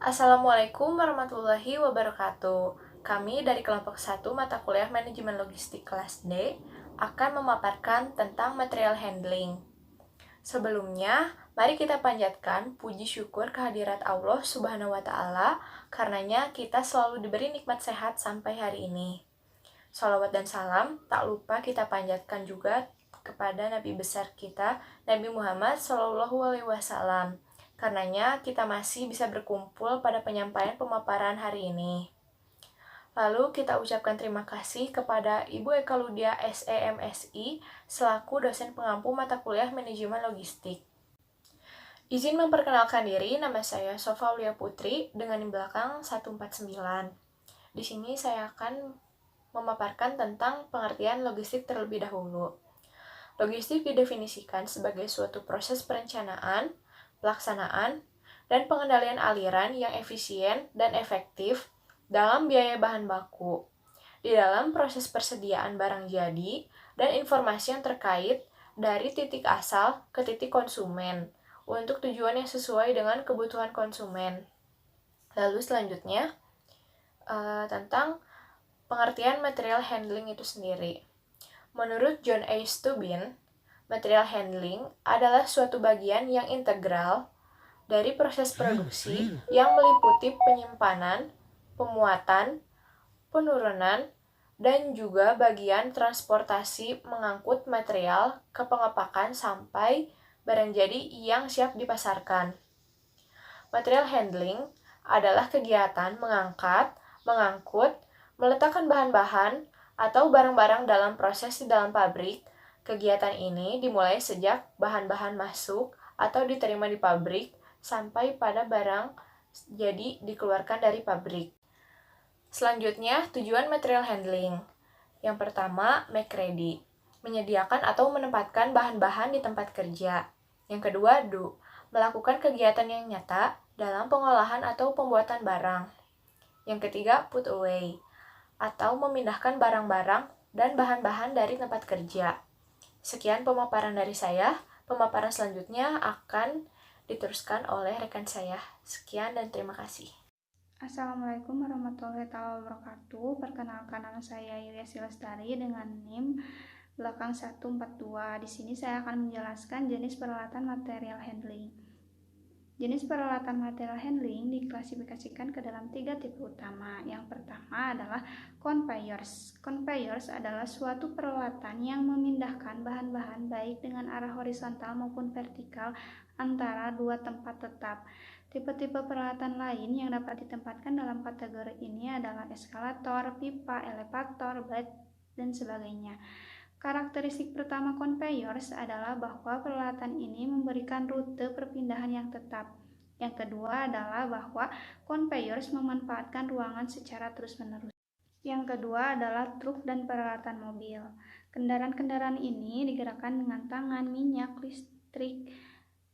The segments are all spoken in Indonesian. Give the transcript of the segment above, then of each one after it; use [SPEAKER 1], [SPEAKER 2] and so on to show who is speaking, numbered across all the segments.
[SPEAKER 1] Assalamualaikum warahmatullahi wabarakatuh. Kami dari kelompok 1 mata kuliah Manajemen Logistik kelas D akan memaparkan tentang material handling. Sebelumnya, mari kita panjatkan puji syukur kehadirat Allah Subhanahu wa Ta'ala, karenanya kita selalu diberi nikmat sehat sampai hari ini. Shalawat dan salam tak lupa kita panjatkan juga kepada Nabi besar kita, Nabi Muhammad SAW. Karenanya kita masih bisa berkumpul pada penyampaian pemaparan hari ini. Lalu kita ucapkan terima kasih kepada Ibu Eka Ludia SEMSI selaku dosen pengampu mata kuliah Manajemen Logistik. Izin memperkenalkan diri, nama saya Sofa Aulia Putri dengan belakang 149. Di sini saya akan memaparkan tentang pengertian logistik terlebih dahulu. Logistik didefinisikan sebagai suatu proses perencanaan, pelaksanaan, dan pengendalian aliran yang efisien dan efektif dalam biaya bahan baku, di dalam proses persediaan barang jadi, dan informasi yang terkait dari titik asal ke titik konsumen, untuk tujuan yang sesuai dengan kebutuhan konsumen. Lalu selanjutnya, tentang pengertian material handling itu sendiri. Menurut John A. Stubin, material handling adalah suatu bagian yang integral dari proses produksi yang meliputi penyimpanan, pemuatan, penurunan, dan juga bagian transportasi mengangkut material ke pengepakan sampai barang jadi yang siap dipasarkan. Material handling adalah kegiatan mengangkat, mengangkut, meletakkan bahan-bahan atau barang-barang dalam proses di dalam pabrik. Kegiatan ini dimulai sejak bahan-bahan masuk atau diterima di pabrik sampai pada barang jadi dikeluarkan dari pabrik. Selanjutnya, tujuan material handling. Yang pertama, make ready, menyediakan atau menempatkan bahan-bahan di tempat kerja. Yang kedua, do, melakukan kegiatan yang nyata dalam pengolahan atau pembuatan barang. Yang ketiga, put away, atau memindahkan barang-barang dan bahan-bahan dari tempat kerja. Sekian pemaparan dari saya. Pemaparan selanjutnya akan diteruskan oleh rekan saya. Sekian dan terima kasih.
[SPEAKER 2] Assalamualaikum warahmatullahi wabarakatuh. Perkenalkan, nama saya Yulia Silestari dengan NIM belakang 142. Di sini saya akan menjelaskan jenis peralatan material handling. Jenis peralatan material handling diklasifikasikan ke dalam 3 tipe utama. Yang pertama adalah conveyors. Conveyors adalah suatu peralatan yang memindahkan bahan-bahan baik dengan arah horizontal maupun vertikal antara dua tempat tetap. Tipe-tipe peralatan lain yang dapat ditempatkan dalam kategori ini adalah eskalator, pipa, elevator, bed, dan sebagainya. Karakteristik pertama conveyors adalah bahwa peralatan ini memberikan rute perpindahan yang tetap. Yang kedua adalah bahwa conveyors memanfaatkan ruangan secara terus-menerus. Yang kedua adalah truk dan peralatan mobil. Kendaraan-kendaraan ini digerakkan dengan tangan, minyak, listrik,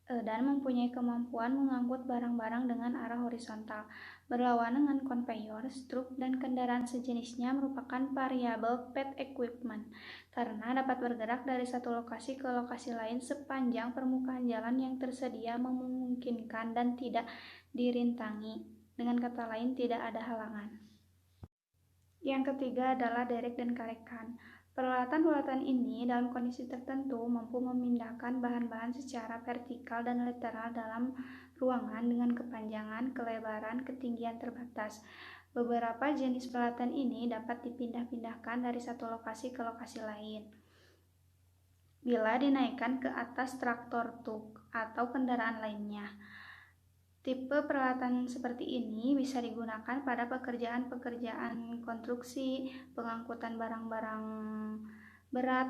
[SPEAKER 2] dan mempunyai kemampuan mengangkut barang-barang dengan arah horizontal. Berlawanan dengan conveyors, truk dan kendaraan sejenisnya merupakan variable path equipment karena dapat bergerak dari satu lokasi ke lokasi lain sepanjang permukaan jalan yang tersedia memungkinkan dan tidak dirintangi. Dengan kata lain, tidak ada halangan. Yang ketiga adalah derek dan karekan. Peralatan-peralatan ini dalam kondisi tertentu mampu memindahkan bahan-bahan secara vertikal dan lateral dalam ruangan dengan kepanjangan, kelebaran, ketinggian terbatas. Beberapa jenis peralatan ini dapat dipindah-pindahkan dari satu lokasi ke lokasi lain bila dinaikkan ke atas traktor truk atau kendaraan lainnya. Tipe peralatan seperti ini bisa digunakan pada pekerjaan-pekerjaan konstruksi, pengangkutan barang-barang berat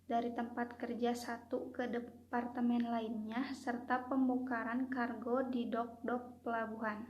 [SPEAKER 2] dari tempat kerja satu ke departemen lainnya, serta pembukaran kargo di dok-dok pelabuhan.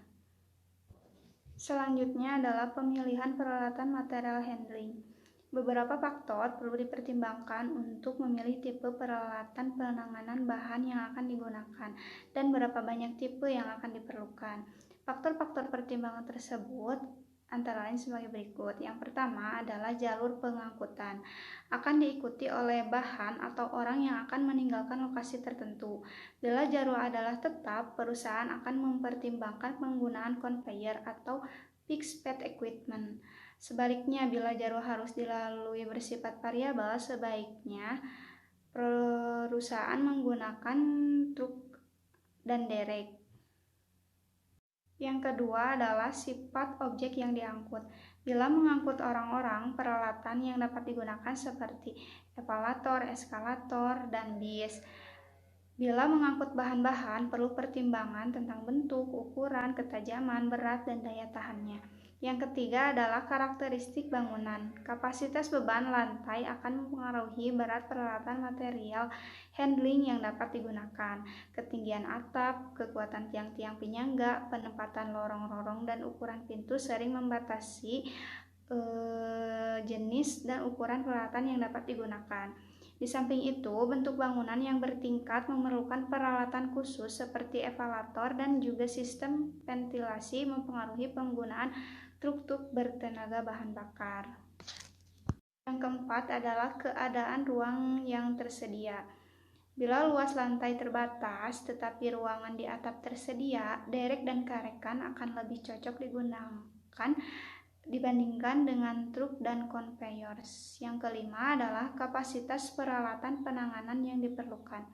[SPEAKER 2] Selanjutnya adalah pemilihan peralatan material handling. Beberapa faktor perlu dipertimbangkan untuk memilih tipe peralatan penanganan bahan yang akan digunakan dan berapa banyak tipe yang akan diperlukan. Faktor-faktor pertimbangan tersebut antara lain sebagai berikut. Yang pertama adalah jalur pengangkutan. Akan diikuti oleh bahan atau orang yang akan meninggalkan lokasi tertentu. Bila jalur adalah tetap, perusahaan akan mempertimbangkan penggunaan conveyor atau fixed path equipment. Sebaliknya, bila jalur harus dilalui bersifat variabel, sebaiknya perusahaan menggunakan truk dan derek. Yang kedua adalah sifat objek yang diangkut. Bila mengangkut orang-orang, peralatan yang dapat digunakan seperti eskalator, dan bis. Bila mengangkut bahan-bahan, perlu pertimbangan tentang bentuk, ukuran, ketajaman, berat, dan daya tahannya. Yang ketiga adalah karakteristik bangunan. Kapasitas beban lantai akan mempengaruhi berat peralatan material handling yang dapat digunakan. Ketinggian atap, kekuatan tiang-tiang penyangga, penempatan lorong-lorong, dan ukuran pintu sering membatasi jenis dan ukuran peralatan yang dapat digunakan. Di samping itu, bentuk bangunan yang bertingkat memerlukan peralatan khusus seperti eskalator dan juga sistem ventilasi mempengaruhi penggunaan truk-truk bertenaga bahan bakar. Yang keempat adalah keadaan ruang yang tersedia. Bila luas lantai terbatas tetapi ruangan di atap tersedia, derek dan karekan akan lebih cocok digunakan dibandingkan dengan truk dan conveyor. Yang kelima adalah kapasitas peralatan penanganan yang diperlukan.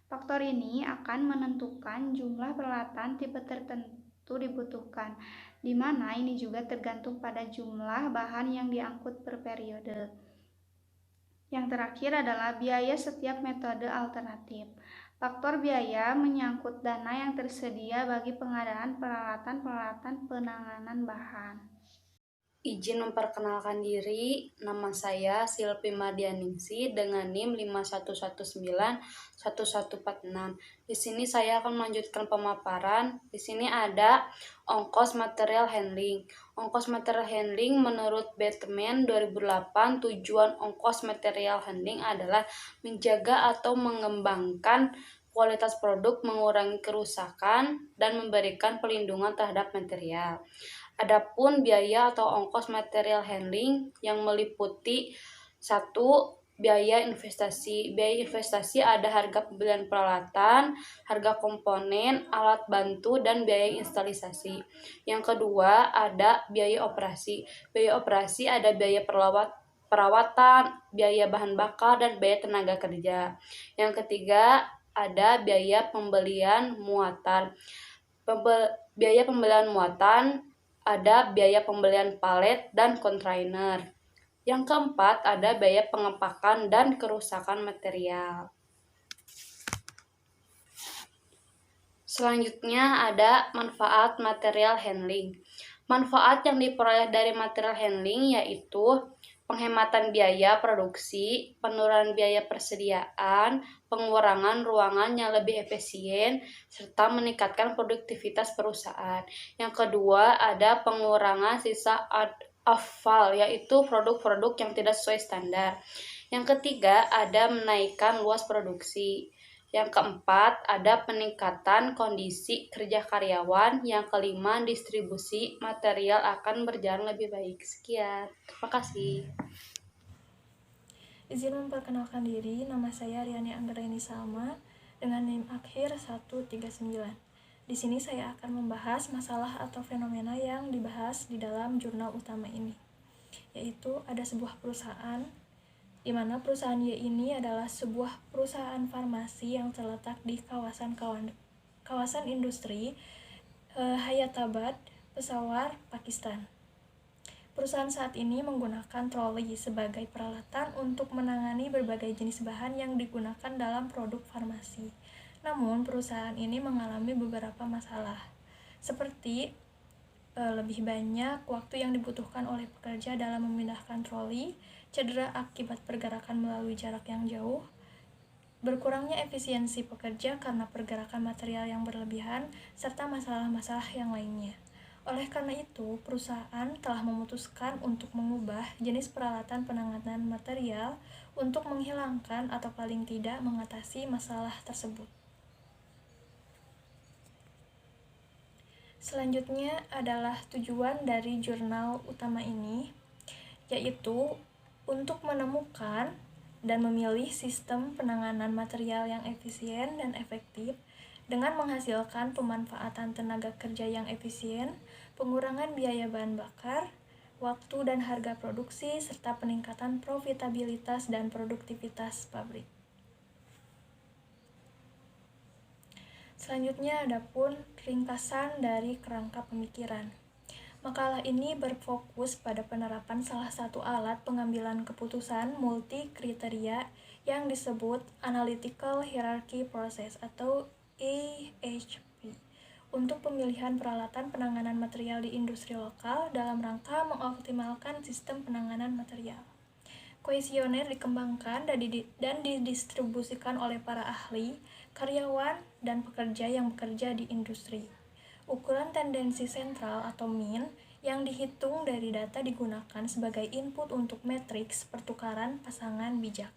[SPEAKER 2] Faktor ini akan menentukan jumlah peralatan tipe tertentu dibutuhkan, di mana ini juga tergantung pada jumlah bahan yang diangkut per periode. Yang terakhir adalah biaya setiap metode alternatif. Faktor biaya menyangkut dana yang tersedia bagi pengadaan peralatan penanganan bahan.
[SPEAKER 3] Izin memperkenalkan diri, nama saya Silvi Mardianingsih dengan NIM 51191146. Di sini saya akan melanjutkan pemaparan. Di sini ada ongkos material handling. Ongkos material handling menurut Batman 2008, tujuan ongkos material handling adalah menjaga atau mengembangkan kualitas produk, mengurangi kerusakan, dan memberikan perlindungan terhadap material. Adapun biaya atau ongkos material handling yang meliputi 1. Biaya investasi. Biaya investasi ada harga pembelian peralatan, harga komponen, alat bantu, dan biaya instalisasi. Yang kedua ada biaya operasi. Biaya operasi ada biaya perawatan, biaya bahan bakar, dan biaya tenaga kerja. Yang ketiga ada biaya pembelian muatan. Biaya pembelian muatan ada biaya pembelian palet dan kontainer. Yang keempat ada biaya pengepakan dan kerusakan material. Selanjutnya ada manfaat material handling. Manfaat yang diperoleh dari material handling yaitu penghematan biaya produksi, penurunan biaya persediaan, pengurangan ruangan yang lebih efisien, serta meningkatkan produktivitas perusahaan. Yang kedua ada pengurangan sisa afal, yaitu produk-produk yang tidak sesuai standar. Yang ketiga ada menaikkan luas produksi. Yang keempat, ada peningkatan kondisi kerja karyawan. Yang kelima, distribusi material akan berjalan lebih baik. Sekian, terima kasih.
[SPEAKER 1] Izin memperkenalkan diri, nama saya Riani Anggraini Salma dengan NIM akhir 139. Di sini saya akan membahas masalah atau fenomena yang dibahas di dalam jurnal utama ini, yaitu ada sebuah perusahaan di mana perusahaan Y ini adalah sebuah perusahaan farmasi yang terletak di kawasan industri Hyderabad, Peshawar, Pakistan. Perusahaan saat ini menggunakan troli sebagai peralatan untuk menangani berbagai jenis bahan yang digunakan dalam produk farmasi. Namun, perusahaan ini mengalami beberapa masalah, seperti lebih banyak waktu yang dibutuhkan oleh pekerja dalam memindahkan troli, cedera akibat pergerakan melalui jarak yang jauh, berkurangnya efisiensi pekerja karena pergerakan material yang berlebihan, serta masalah-masalah yang lainnya. Oleh karena itu, perusahaan telah memutuskan untuk mengubah jenis peralatan penanganan material untuk menghilangkan atau paling tidak mengatasi masalah tersebut. Selanjutnya adalah tujuan dari jurnal utama ini, yaitu untuk menemukan dan memilih sistem penanganan material yang efisien dan efektif dengan menghasilkan pemanfaatan tenaga kerja yang efisien, pengurangan biaya bahan bakar, waktu dan harga produksi, serta peningkatan profitabilitas dan produktivitas pabrik. Selanjutnya ada pun ringkasan dari kerangka pemikiran. Makalah ini berfokus pada penerapan salah satu alat pengambilan keputusan multi-kriteria yang disebut Analytical Hierarchy Process atau AHP untuk pemilihan peralatan penanganan material di industri lokal dalam rangka mengoptimalkan sistem penanganan material. Kuesioner dikembangkan dan didistribusikan oleh para ahli, karyawan, dan pekerja yang bekerja di industri. Ukuran tendensi sentral atau mean yang dihitung dari data digunakan sebagai input untuk matriks pertukaran pasangan bijak.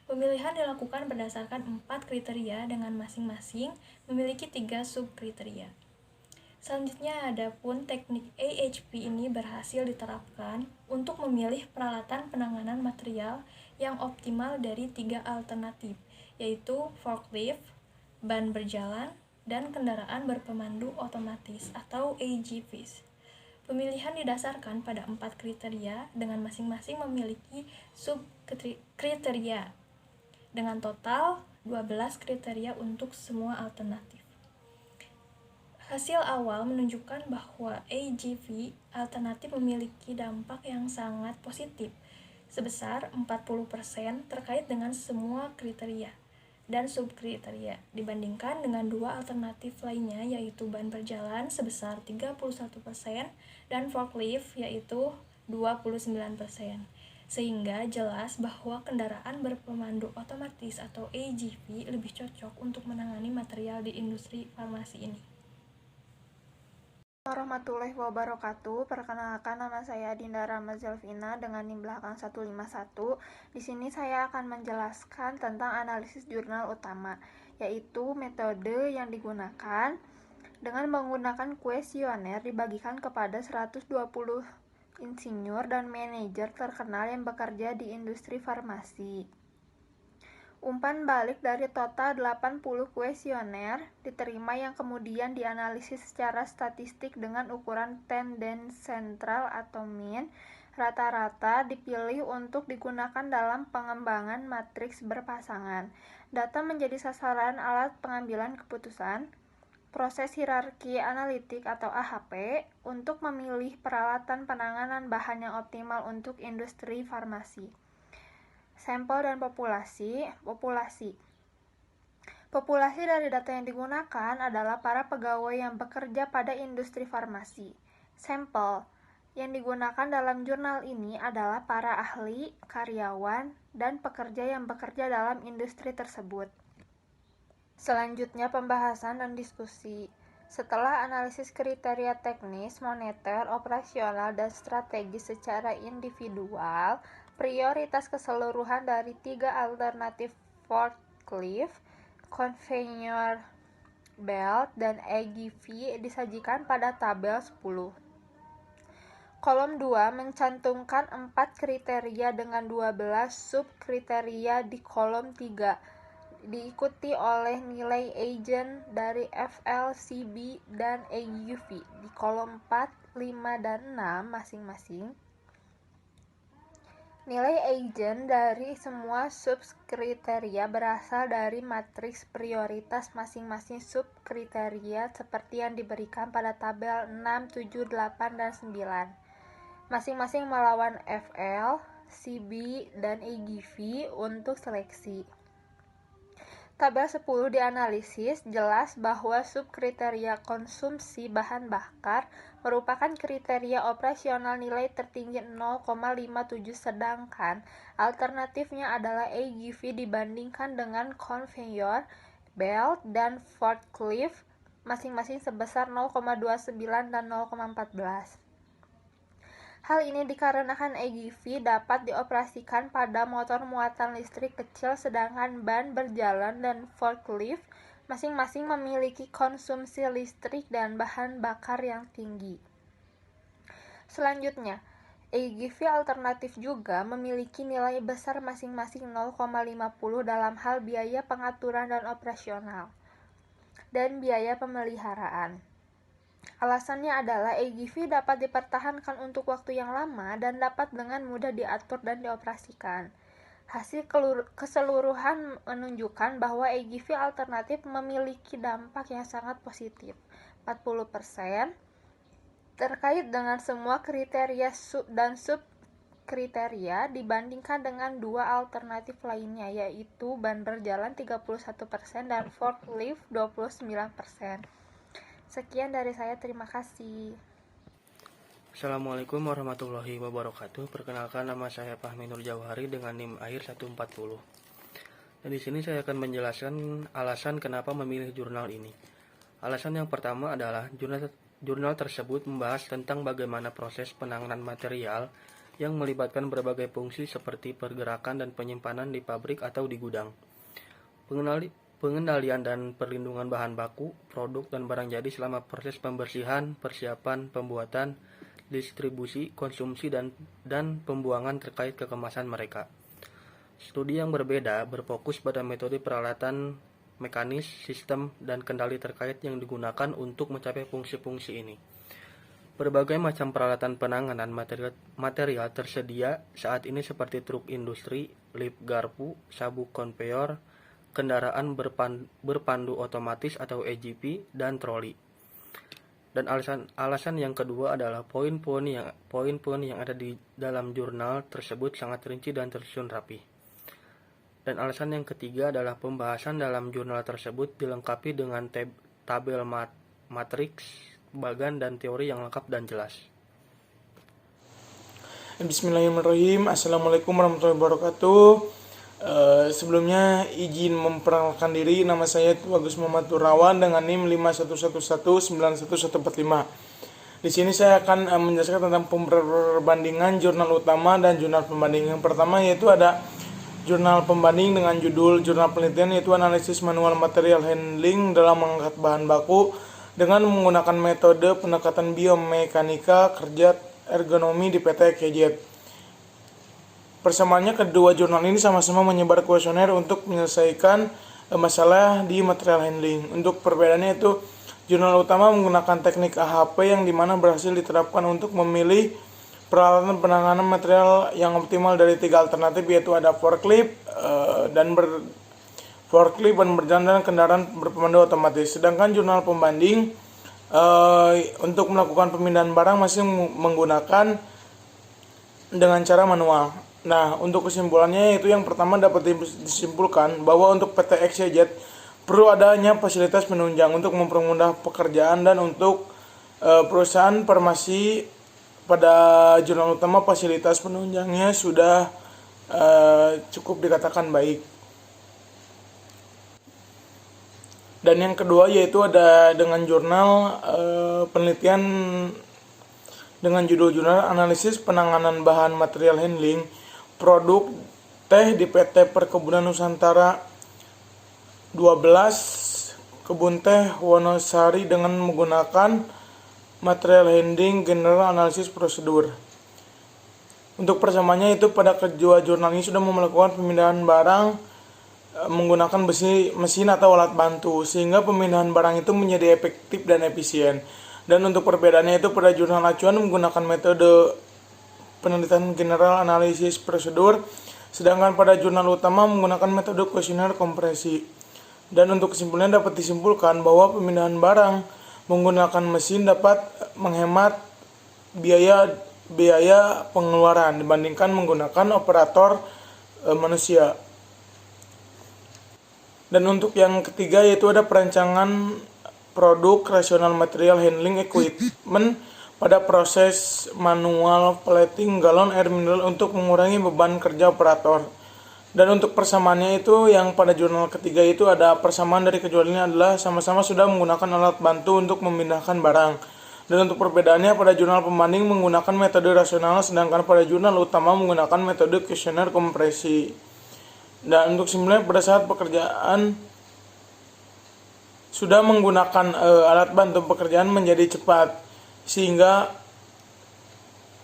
[SPEAKER 1] Pemilihan dilakukan berdasarkan 4 kriteria dengan masing-masing memiliki 3 subkriteria. Selanjutnya ada pun teknik AHP ini berhasil diterapkan untuk memilih peralatan penanganan material yang optimal dari 3 alternatif, yaitu forklift, ban berjalan, dan kendaraan berpemandu otomatis atau AGVs. Pemilihan didasarkan pada 4 kriteria dengan masing-masing memiliki subkriteria dengan total 12 kriteria untuk semua alternatif. Hasil awal menunjukkan bahwa AGV alternatif memiliki dampak yang sangat positif sebesar 40% terkait dengan semua kriteria dan subkriteria dibandingkan dengan 2 alternatif lainnya, yaitu ban berjalan sebesar 31% dan forklift yaitu 29%. Sehingga jelas bahwa kendaraan berpemandu otomatis atau AGV lebih cocok untuk menangani material di industri farmasi ini.
[SPEAKER 4] Warahmatullahi wabarakatuh. Perkenalkan, nama saya Dinda Rahma Zelvina dengan NIM belakang 151. Di sini saya akan menjelaskan tentang analisis jurnal utama, yaitu metode yang digunakan dengan menggunakan kuesioner dibagikan kepada 120 insinyur dan manajer terkenal yang bekerja di industri farmasi. Umpan balik dari total 80 kuesioner diterima yang kemudian dianalisis secara statistik dengan ukuran tendensi sentral atau mean. Rata-rata dipilih untuk digunakan dalam pengembangan matriks berpasangan. Data menjadi sasaran alat pengambilan keputusan, proses hierarki analitik atau AHP untuk memilih peralatan penanganan bahan yang optimal untuk industri farmasi. Sampel dan populasi. Populasi dari data yang digunakan adalah para pegawai yang bekerja pada industri farmasi. Sampel yang digunakan dalam jurnal ini adalah para ahli, karyawan, dan pekerja yang bekerja dalam industri tersebut. Selanjutnya pembahasan dan diskusi. Setelah analisis kriteria teknis, moneter, operasional, dan strategis secara individual, prioritas keseluruhan dari 3 alternatif forklift, conveyor belt, dan AGV disajikan pada tabel 10. Kolom 2 mencantumkan 4 kriteria dengan 12 subkriteria di kolom 3, diikuti oleh nilai Eigen dari FLCB dan AGV di kolom 4, 5, dan 6 masing-masing. Nilai Eigen dari semua subkriteria berasal dari matriks prioritas masing-masing subkriteria seperti yang diberikan pada tabel 6, 7, 8, dan 9. Masing-masing melawan FL, CB, dan AGV untuk seleksi. Tabel 10 dianalisis, jelas bahwa subkriteria konsumsi bahan bakar merupakan kriteria operasional nilai tertinggi 0,57, sedangkan alternatifnya adalah AGV dibandingkan dengan conveyor belt dan forklift masing-masing sebesar 0,29 dan 0,14. Hal ini dikarenakan AGV dapat dioperasikan pada motor muatan listrik kecil, sedangkan ban berjalan dan forklift masing-masing memiliki konsumsi listrik dan bahan bakar yang tinggi. Selanjutnya, EGV alternatif juga memiliki nilai besar masing-masing 0,50 dalam hal biaya pengaturan dan operasional dan biaya pemeliharaan. Alasannya adalah EGV dapat dipertahankan untuk waktu yang lama dan dapat dengan mudah diatur dan dioperasikan. Hasil keseluruhan menunjukkan bahwa EGV alternatif memiliki dampak yang sangat positif, 40%, terkait dengan semua kriteria dan subkriteria dibandingkan dengan dua alternatif lainnya, yaitu ban berjalan 31% dan forklift 29%. Sekian dari saya, terima kasih.
[SPEAKER 5] Assalamualaikum warahmatullahi wabarakatuh. Perkenalkan, nama saya Fahmi Nur Jawhari dengan NIM AKHIR 140. Dan di sini saya akan menjelaskan alasan kenapa memilih jurnal ini. Alasan yang pertama adalah jurnal tersebut membahas tentang bagaimana proses penanganan material yang melibatkan berbagai fungsi seperti pergerakan dan penyimpanan di pabrik atau di gudang, pengendalian dan perlindungan bahan baku, produk dan barang jadi selama proses pembersihan, persiapan, pembuatan, distribusi, konsumsi, dan pembuangan terkait kekemasan mereka. Studi yang berbeda berfokus pada metode peralatan, mekanis, sistem, dan kendali terkait yang digunakan untuk mencapai fungsi-fungsi ini. Berbagai macam peralatan penanganan material tersedia saat ini seperti truk industri, lift garpu, sabuk konveyor, kendaraan berpandu otomatis atau AGV, dan troli. Dan alasan yang kedua adalah poin-poin yang ada di dalam jurnal tersebut sangat rinci dan tersusun rapi. Dan alasan yang ketiga adalah pembahasan dalam jurnal tersebut dilengkapi dengan tabel matriks, bagan, dan teori yang lengkap dan jelas.
[SPEAKER 6] Bismillahirrahmanirrahim. Assalamualaikum warahmatullahi wabarakatuh. Sebelumnya izin memperkenalkan diri, nama saya Bagus Muhammad Turawan dengan NIM 51119145. Di sini saya akan menjelaskan tentang perbandingan jurnal utama dan jurnal pembanding. Yang pertama yaitu ada jurnal pembanding dengan judul Jurnal Penelitian, yaitu analisis manual material handling dalam mengangkat bahan baku dengan menggunakan metode pendekatan biomekanika kerja ergonomi di PT KJ. Persamaannya, kedua jurnal ini sama-sama menyebar kuesioner untuk menyelesaikan masalah di material handling. Untuk perbedaannya itu, jurnal utama menggunakan teknik AHP yang dimana berhasil diterapkan untuk memilih peralatan penanganan material yang optimal dari 3 alternatif, yaitu ada forklift dan berjalan dan kendaraan berpemandu otomatis. Sedangkan jurnal pembanding untuk melakukan pemindahan barang masih menggunakan dengan cara manual. Nah, untuk kesimpulannya itu yang pertama dapat disimpulkan bahwa untuk PT XYZ perlu adanya fasilitas penunjang untuk mempermudah pekerjaan, dan untuk perusahaan farmasi pada jurnal utama fasilitas penunjangnya sudah cukup dikatakan baik. Dan yang kedua yaitu ada dengan jurnal penelitian dengan judul Jurnal Analisis Penanganan Bahan Material Handling Produk Teh di PT Perkebunan Nusantara 12 Kebun Teh Wonosari dengan menggunakan material handling general analisis prosedur. Untuk persamaannya itu pada kedua jurnal ini sudah melakukan pemindahan barang menggunakan mesin atau alat bantu, sehingga pemindahan barang itu menjadi efektif dan efisien. Dan untuk perbedaannya itu pada jurnal acuan menggunakan metode penelitian general analisis prosedur, sedangkan pada jurnal utama menggunakan metode kuesioner kompresi. Dan untuk kesimpulannya dapat disimpulkan bahwa pemindahan barang menggunakan mesin dapat menghemat biaya pengeluaran dibandingkan menggunakan operator manusia. Dan untuk yang ketiga yaitu ada perancangan produk rasional material handling equipment pada proses manual plating galon air mineral untuk mengurangi beban kerja operator. Dan untuk persamaannya itu yang pada jurnal ketiga itu ada persamaan dari keduanya adalah sama-sama sudah menggunakan alat bantu untuk memindahkan barang. Dan untuk perbedaannya pada jurnal pembanding menggunakan metode rasional, sedangkan pada jurnal utama menggunakan metode kuesioner kompresi. Dan untuk simulasi pada saat pekerjaan sudah menggunakan alat bantu pekerjaan menjadi cepat, sehingga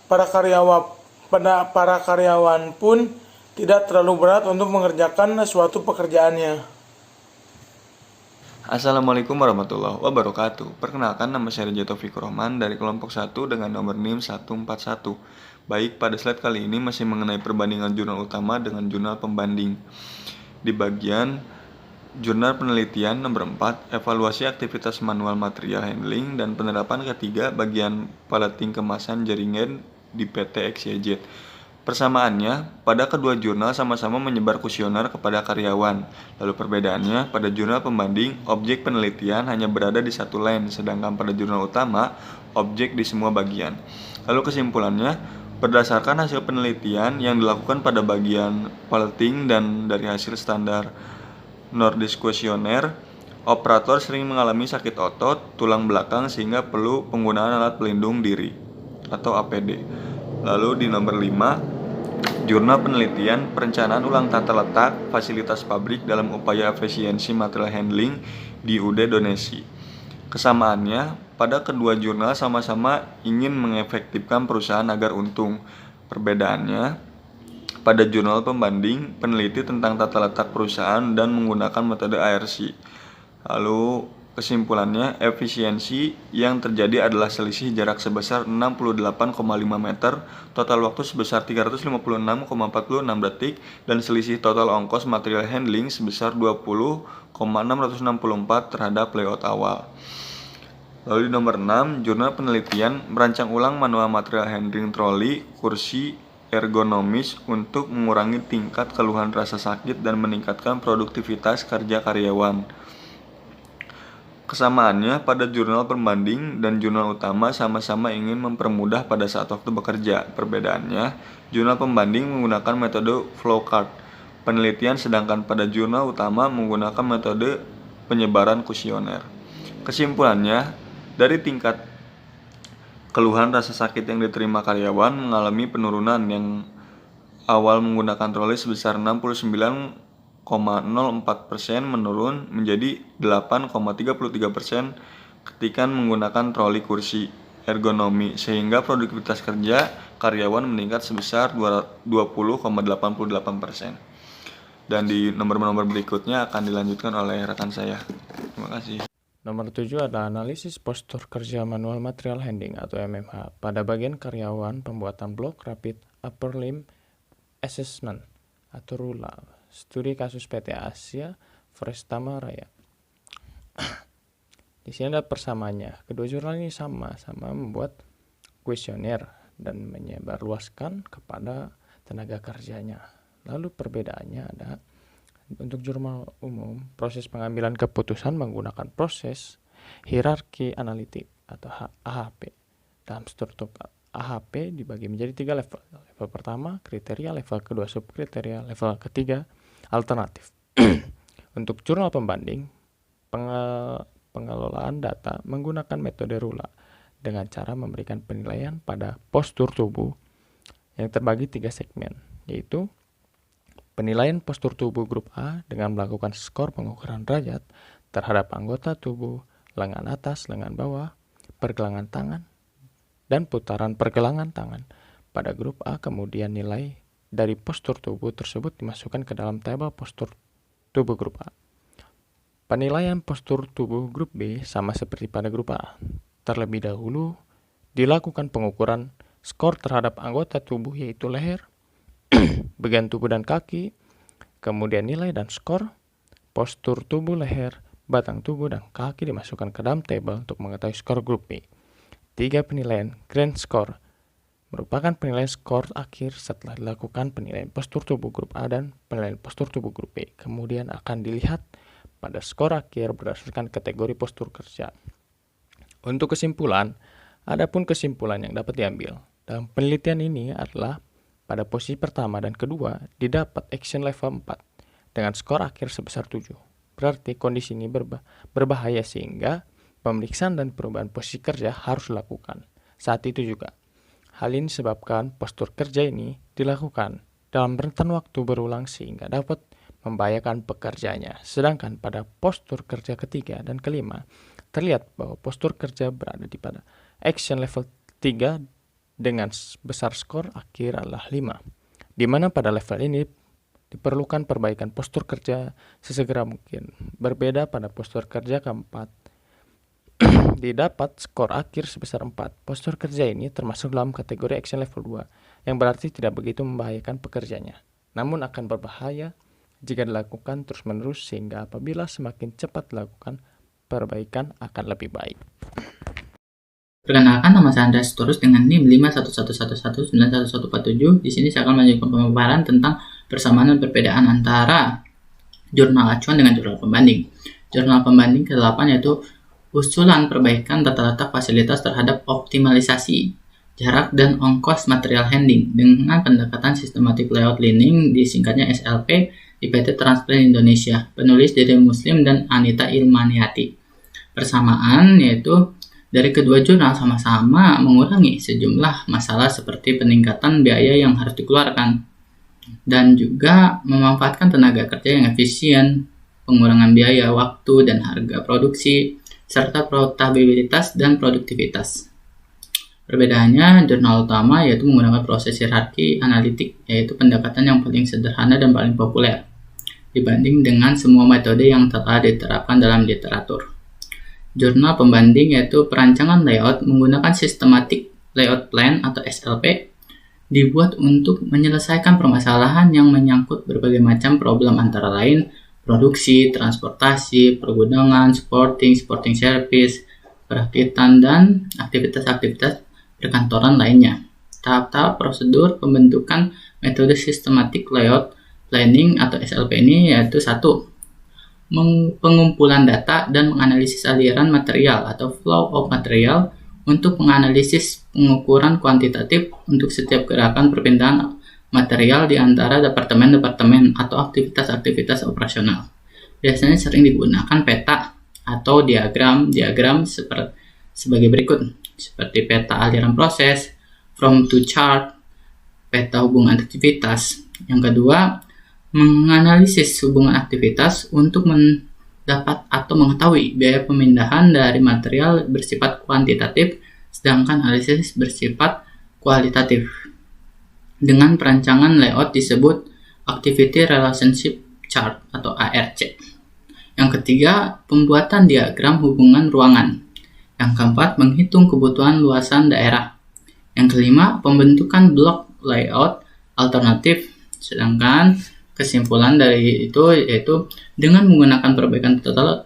[SPEAKER 6] para karyawan pun tidak terlalu berat untuk mengerjakan suatu pekerjaannya.
[SPEAKER 7] Assalamualaikum warahmatullahi wabarakatuh. Perkenalkan, nama saya Reja Taufikur Rahman dari kelompok 1 dengan nomor NIM 141. Baik, pada slide kali ini masih mengenai perbandingan jurnal utama dengan jurnal pembanding. Di bagian jurnal penelitian nomor 4, evaluasi aktivitas manual material handling dan penerapan ketiga bagian paleting kemasan jaringan di PT XYZ. Persamaannya, pada kedua jurnal sama-sama menyebar kuesioner kepada karyawan. Lalu perbedaannya, pada jurnal pembanding, objek penelitian hanya berada di satu line, sedangkan pada jurnal utama, objek di semua bagian. Lalu kesimpulannya, berdasarkan hasil penelitian yang dilakukan pada bagian paleting dan dari hasil standar Nordisk Questionnaire, operator sering mengalami sakit otot, tulang belakang sehingga perlu penggunaan alat pelindung diri atau APD. Lalu di nomor 5, jurnal penelitian perencanaan ulang tata letak fasilitas pabrik dalam upaya efisiensi material handling di UD Donesi. Kesamaannya, pada kedua jurnal sama-sama ingin mengefektifkan perusahaan agar untung. Perbedaannya, pada jurnal pembanding, peneliti tentang tata letak perusahaan dan menggunakan metode ARC. Lalu kesimpulannya, efisiensi yang terjadi adalah selisih jarak sebesar 68,5 meter, total waktu sebesar 356,46 detik, dan selisih total ongkos material handling sebesar 20,664 terhadap layout awal. Lalu di nomor 6, jurnal penelitian merancang ulang manual material handling troli, kursi ergonomis untuk mengurangi tingkat keluhan rasa sakit dan meningkatkan produktivitas kerja karyawan. Kesamaannya, pada jurnal pembanding dan jurnal utama sama-sama ingin mempermudah pada saat waktu bekerja. Perbedaannya, jurnal pembanding menggunakan metode flowchart penelitian, sedangkan pada jurnal utama menggunakan metode penyebaran kuesioner. Kesimpulannya, dari tingkat keluhan rasa sakit yang diterima karyawan mengalami penurunan yang awal menggunakan troli sebesar 69,04% menurun menjadi 8,33% ketika menggunakan troli kursi ergonomi, sehingga produktivitas kerja karyawan meningkat sebesar 20,88%. Dan di nomor-nomor berikutnya akan dilanjutkan oleh rekan saya. Terima kasih.
[SPEAKER 5] Nomor 7 adalah analisis postur kerja manual material handling atau MMH pada bagian karyawan pembuatan blok rapid upper limb assessment atau RULA, studi kasus PT Asia Forestama Raya. Di sini ada persamaannya. Kedua jurnal ini sama-sama membuat kuesioner dan menyebarluaskan kepada tenaga kerjanya. Lalu perbedaannya ada, untuk jurnal umum, proses pengambilan keputusan menggunakan proses hierarki analitik atau AHP. Dalam struktur AHP dibagi menjadi 3 level. Level pertama, kriteria, level kedua, subkriteria, level ketiga, alternatif. Untuk jurnal pembanding, pengelolaan data menggunakan metode RULA dengan cara memberikan penilaian pada postur tubuh yang terbagi 3 segmen, yaitu penilaian postur tubuh grup A dengan melakukan skor pengukuran derajat terhadap anggota tubuh, lengan atas, lengan bawah, pergelangan tangan, dan putaran pergelangan tangan. Pada grup A kemudian nilai dari postur tubuh tersebut dimasukkan ke dalam tabel postur tubuh grup A. Penilaian postur tubuh grup B sama seperti pada grup A. Terlebih dahulu dilakukan pengukuran skor terhadap anggota tubuh yaitu leher, bagian tubuh dan kaki, kemudian nilai dan skor postur tubuh, leher, batang tubuh, dan kaki dimasukkan ke dalam tabel untuk mengetahui skor grup B. 3 penilaian grand score merupakan penilaian skor akhir setelah dilakukan penilaian postur tubuh grup A dan penilaian postur tubuh grup B. Kemudian akan dilihat pada skor akhir berdasarkan kategori postur kerja. Untuk kesimpulan, adapun kesimpulan yang dapat diambil dalam penelitian ini adalah pada posisi pertama dan kedua didapat action level 4 dengan skor akhir sebesar 7. Berarti kondisi ini berbahaya sehingga pemeriksaan dan perubahan posisi kerja harus dilakukan. Saat itu juga, hal ini disebabkan postur kerja ini dilakukan dalam rentan waktu berulang sehingga dapat
[SPEAKER 8] membahayakan pekerjanya. Sedangkan pada postur kerja ketiga dan kelima, terlihat bahwa postur kerja berada di pada action level 3 dengan besar skor akhir adalah 5, di mana pada level ini diperlukan perbaikan postur kerja sesegera mungkin. Berbeda pada postur kerja keempat, didapat skor akhir sebesar 4. Postur kerja ini termasuk dalam kategori action level 2, yang berarti tidak begitu membahayakan pekerjanya, namun akan berbahaya jika dilakukan terus-menerus, sehingga apabila semakin cepat dilakukan, perbaikan akan lebih baik.
[SPEAKER 9] Perkenalkan, nama saya Andreas Turus dengan NIM 511119147. Di sini saya akan melanjutkan pemaparan tentang persamaan dan perbedaan antara jurnal acuan dengan jurnal pembanding. Jurnal pembanding ke-8 yaitu usulan perbaikan tata letak fasilitas terhadap optimalisasi jarak dan ongkos material handling dengan pendekatan systematic layout learning, disingkatnya SLP, di PT Transplant Indonesia. Penulis Dede Muslim dan Anita Ilmaniati. Persamaan yaitu dari kedua jurnal sama-sama mengurangi sejumlah masalah seperti peningkatan biaya yang harus dikeluarkan dan juga memanfaatkan tenaga kerja yang efisien, pengurangan biaya, waktu, dan harga produksi, serta profitabilitas dan produktivitas. Perbedaannya, jurnal utama yaitu menggunakan proses hierarki analitik, yaitu pendekatan yang paling sederhana dan paling populer dibanding dengan semua metode yang telah diterapkan dalam literatur. Jurnal pembanding yaitu perancangan layout menggunakan Systematic Layout Plan atau SLP, dibuat untuk menyelesaikan permasalahan yang menyangkut berbagai macam problem antara lain produksi, transportasi, pergudangan, supporting service, perakitan, dan aktivitas-aktivitas perkantoran lainnya. Tahap-tahap prosedur pembentukan metode Systematic Layout Planning atau SLP ini yaitu 1. Pengumpulan data dan menganalisis aliran material atau flow of material untuk menganalisis pengukuran kuantitatif untuk setiap gerakan perpindahan material di antara departemen-departemen atau aktivitas-aktivitas operasional. Biasanya sering digunakan peta atau diagram sebagai berikut, seperti peta aliran proses, from to chart, peta hubungan aktivitas. Yang kedua, menganalisis hubungan aktivitas untuk mendapat atau mengetahui biaya pemindahan dari material bersifat kuantitatif, sedangkan analisis bersifat kualitatif. Dengan perancangan layout disebut Activity Relationship Chart atau ARC. Yang ketiga, pembuatan diagram hubungan ruangan. Yang keempat, menghitung kebutuhan luasan daerah. Yang kelima, pembentukan blok layout alternatif. Sedangkan kesimpulan dari itu yaitu dengan menggunakan perbaikan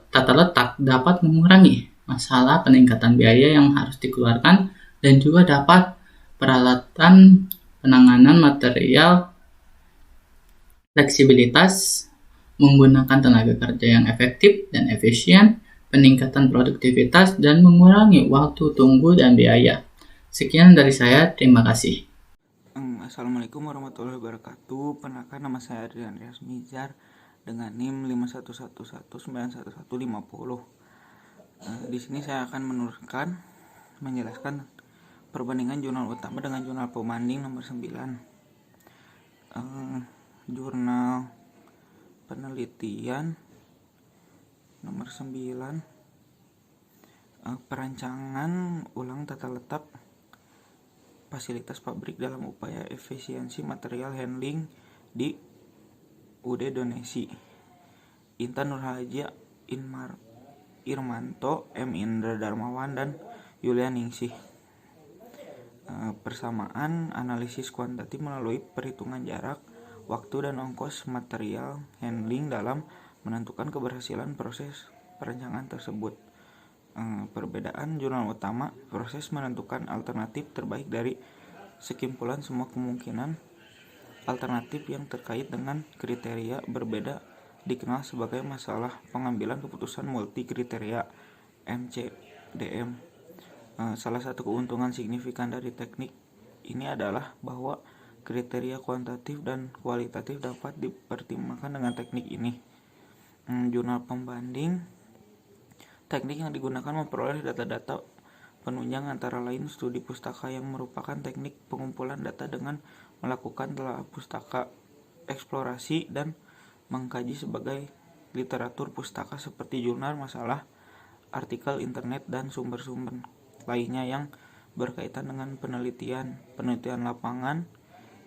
[SPEAKER 9] tata letak dapat mengurangi masalah peningkatan biaya yang harus dikeluarkan dan juga dapat peralatan penanganan material, fleksibilitas, menggunakan tenaga kerja yang efektif dan efisien, peningkatan produktivitas, dan mengurangi waktu tunggu dan biaya. Sekian dari saya, terima kasih.
[SPEAKER 10] Assalamualaikum warahmatullahi wabarakatuh. Perkenalkan, nama saya Adrian Rias Mizar dengan NIM 511191150. Di sini saya akan menjelaskan perbandingan jurnal utama dengan jurnal pembanding nomor 9. Jurnal penelitian nomor 9, perancangan ulang tata letak fasilitas pabrik dalam upaya efisiensi material handling di UD Donesi. Intan Nurhajia, Irmanto, M. Indra Darmawan, dan Yulian Ningsih. Persamaan analisis kuantitatif melalui perhitungan jarak, waktu, dan ongkos material handling dalam menentukan keberhasilan proses perancangan tersebut. Perbedaan jurnal utama, proses menentukan alternatif terbaik dari sekumpulan semua kemungkinan alternatif yang terkait dengan kriteria berbeda dikenal sebagai masalah pengambilan keputusan multi kriteria MCDM. Salah satu keuntungan signifikan dari teknik ini adalah bahwa kriteria kuantitatif dan kualitatif dapat dipertimbangkan dengan teknik ini. Jurnal pembanding, teknik yang digunakan memperoleh data-data penunjang antara lain studi pustaka yang merupakan teknik pengumpulan data dengan melakukan telah pustaka, eksplorasi, dan mengkaji sebagai literatur pustaka seperti jurnal, masalah, artikel internet, dan sumber-sumber lainnya yang berkaitan dengan penelitian lapangan,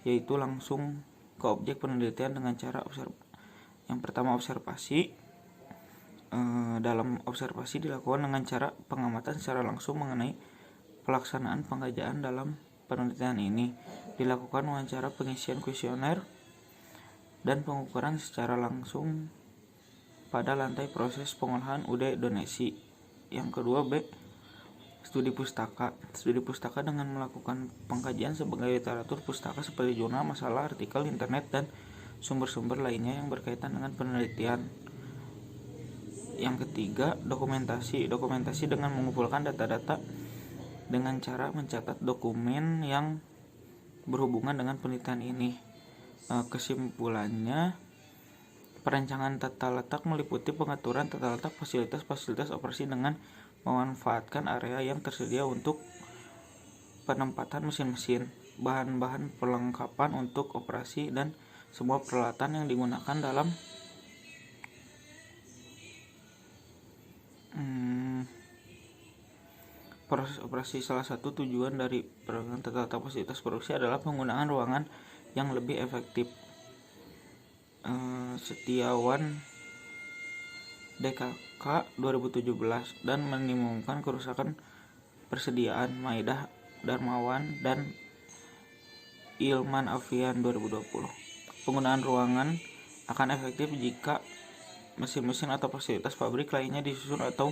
[SPEAKER 10] yaitu langsung ke objek penelitian dengan cara yang pertama observasi. Dalam observasi dilakukan dengan cara pengamatan secara langsung mengenai pelaksanaan pengajaran dalam penelitian ini. Dilakukan wawancara, pengisian kuesioner, dan pengukuran secara langsung pada lantai proses pengolahan UD donasi. Yang kedua B, studi pustaka. Studi pustaka dengan melakukan pengkajian sebagai literatur pustaka seperti jurnal, masalah, artikel internet, dan sumber-sumber lainnya yang berkaitan dengan penelitian. Yang ketiga, dokumentasi. Dokumentasi dengan mengumpulkan data-data dengan cara mencatat dokumen yang berhubungan dengan penelitian ini. Kesimpulannya, perancangan tata letak meliputi pengaturan tata letak fasilitas operasi dengan memanfaatkan area yang tersedia untuk penempatan mesin-mesin, bahan-bahan perlengkapan untuk operasi, dan semua peralatan yang digunakan dalam proses operasi. Salah satu tujuan dari perancangan tata letak fasilitas produksi adalah penggunaan ruangan yang lebih efektif. Setiawan DKK 2017 dan minimumkan kerusakan persediaan. Maidah Darmawan dan Ilman Afian 2020. Penggunaan ruangan akan efektif jika mesin-mesin atau fasilitas pabrik lainnya disusun atau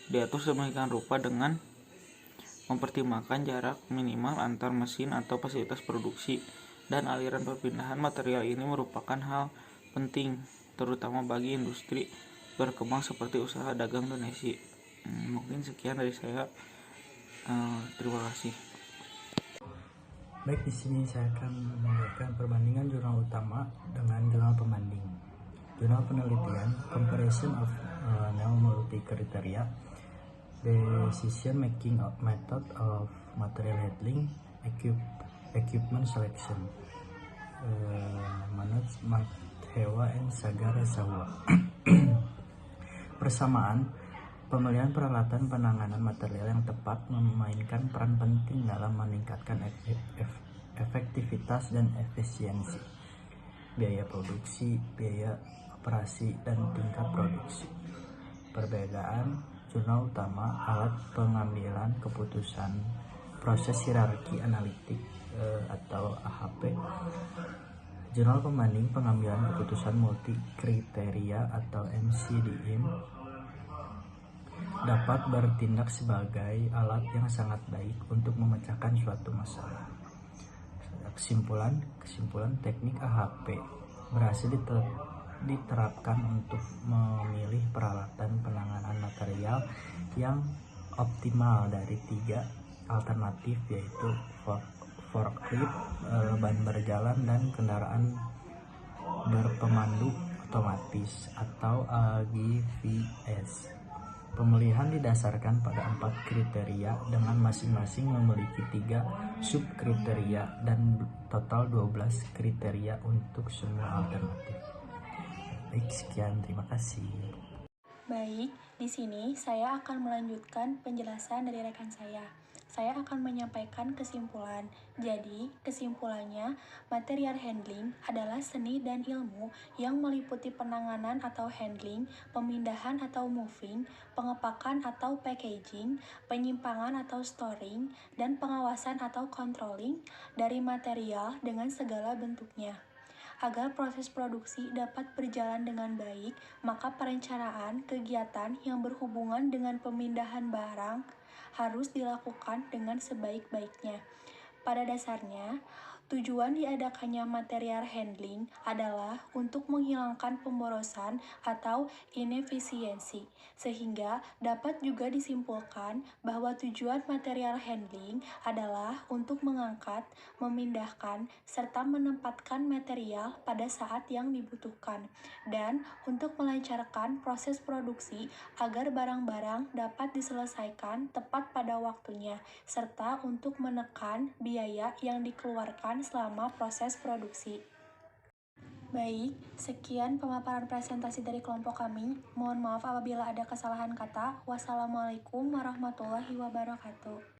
[SPEAKER 10] diatur sedemikian rupa dengan mempertimbangkan jarak minimal antar mesin atau fasilitas produksi, dan aliran perpindahan material ini merupakan hal penting terutama bagi industri berkembang seperti usaha dagang donasi. Mungkin sekian dari saya. Terima kasih.
[SPEAKER 11] Baik, di sini saya akan memberikan perbandingan jurnal utama dengan jurnal pembanding. Jurnal penelitian, comparison of multi criteria, decision making of method of material handling, equipment selection, Manoj Mathewa and Sagara Sawa. Persamaan, pemilihan peralatan penanganan material yang tepat memainkan peran penting dalam meningkatkan efektivitas dan efisiensi, biaya produksi, biaya operasi, dan tingkat produksi. Perbedaan jurnal utama, alat pengambilan keputusan, proses hierarki analitik atau AHP. Jurnal pembanding, pengambilan keputusan multi kriteria atau MCDM, dapat bertindak sebagai alat yang sangat baik untuk memecahkan suatu masalah. Kesimpulan teknik AHP berhasil diterapkan untuk memilih peralatan penanganan material yang optimal dari 3 alternatif, yaitu forklift, ban berjalan, dan kendaraan berpemandu otomatis atau AGVS. Pemilihan didasarkan pada 4 kriteria dengan masing-masing memiliki 3 subkriteria dan total 12 kriteria untuk semua alternatif. Baik, sekian, terima kasih.
[SPEAKER 1] Baik, di sini saya akan melanjutkan penjelasan dari rekan saya. Saya akan menyampaikan kesimpulan. Jadi, kesimpulannya, material handling adalah seni dan ilmu yang meliputi penanganan atau handling, pemindahan atau moving, pengepakan atau packaging, penyimpangan atau storing, dan pengawasan atau controlling dari material dengan segala bentuknya. Agar proses produksi dapat berjalan dengan baik, maka perencanaan kegiatan yang berhubungan dengan pemindahan barang harus dilakukan dengan sebaik-baiknya. Pada dasarnya, tujuan diadakannya material handling adalah untuk menghilangkan pemborosan atau inefisiensi, sehingga dapat juga disimpulkan bahwa tujuan material handling adalah untuk mengangkat, memindahkan, serta menempatkan material pada saat yang dibutuhkan, dan untuk melancarkan proses produksi agar barang-barang dapat diselesaikan tepat pada waktunya, serta untuk menekan biaya yang dikeluarkan selama proses produksi.
[SPEAKER 12] Baik, sekian pemaparan presentasi dari kelompok kami. Mohon maaf apabila ada kesalahan kata. Wassalamualaikum warahmatullahi wabarakatuh.